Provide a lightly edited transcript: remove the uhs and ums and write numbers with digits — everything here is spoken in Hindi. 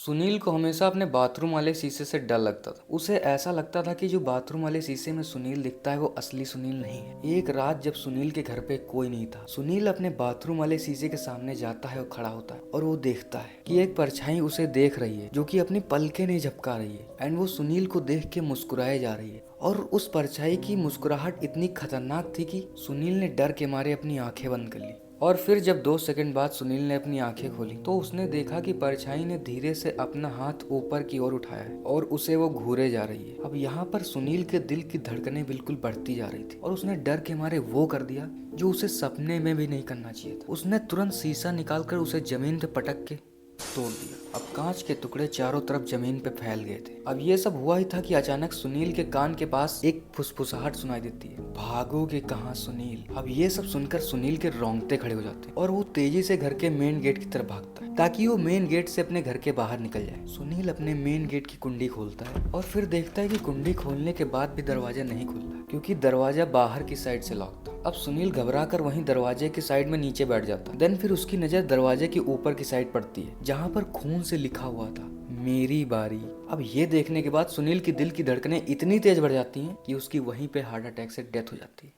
सुनील को हमेशा अपने बाथरूम वाले शीशे से डर लगता था। उसे ऐसा लगता था कि जो बाथरूम वाले शीशे में सुनील दिखता है वो असली सुनील नहीं है। एक रात जब सुनील के घर पे कोई नहीं था, सुनील अपने बाथरूम वाले शीशे के सामने जाता है और खड़ा होता है और वो देखता है कि एक परछाई उसे देख रही है जो कि अपनी पलकें नहीं झपका रही है एंड वो सुनील को देख के मुस्कुराए जा रही है। और उस परछाई की मुस्कुराहट इतनी खतरनाक थी कि सुनील ने डर के मारे अपनी आंखें बंद कर ली। और फिर जब 2 सेकंड बाद सुनील ने अपनी आंखें खोली तो उसने देखा कि परछाई ने धीरे से अपना हाथ ऊपर की ओर उठाया है और उसे वो घूरे जा रही है। अब यहाँ पर सुनील के दिल की धड़कनें बिल्कुल बढ़ती जा रही थी और उसने डर के मारे वो कर दिया जो उसे सपने में भी नहीं करना चाहिए था। उसने तुरंत शीशा निकालकर उसे जमीन पे पटक के तोड़ दिया। अब कांच के टुकड़े चारों तरफ जमीन पे फैल गए थे। अब ये सब हुआ ही था कि अचानक सुनील के कान के पास एक फुसफुसाहट सुनाई देती है, भागोगे कहाँ सुनील। अब ये सब सुनकर सुनील के रोंगटे खड़े हो जाते हैं और वो तेजी से घर के मेन गेट की तरफ भागता है ताकि वो मेन गेट से अपने घर के बाहर निकल जाए। सुनील अपने मेन गेट की कुंडी खोलता है और फिर देखता है कि कुंडी खोलने के बाद भी दरवाजा नहीं खुल रहा क्योंकि दरवाजा बाहर की साइड से लॉक था। अब सुनील घबरा कर वहीं दरवाजे की साइड में नीचे बैठ जाता है। देन फिर उसकी नजर दरवाजे के ऊपर की साइड पड़ती है जहाँ पर खून से लिखा हुआ था, मेरी बारी। अब ये देखने के बाद सुनील की दिल की धड़कनें इतनी तेज बढ़ जाती हैं कि उसकी वहीं पे हार्ट अटैक से डेथ हो जाती है।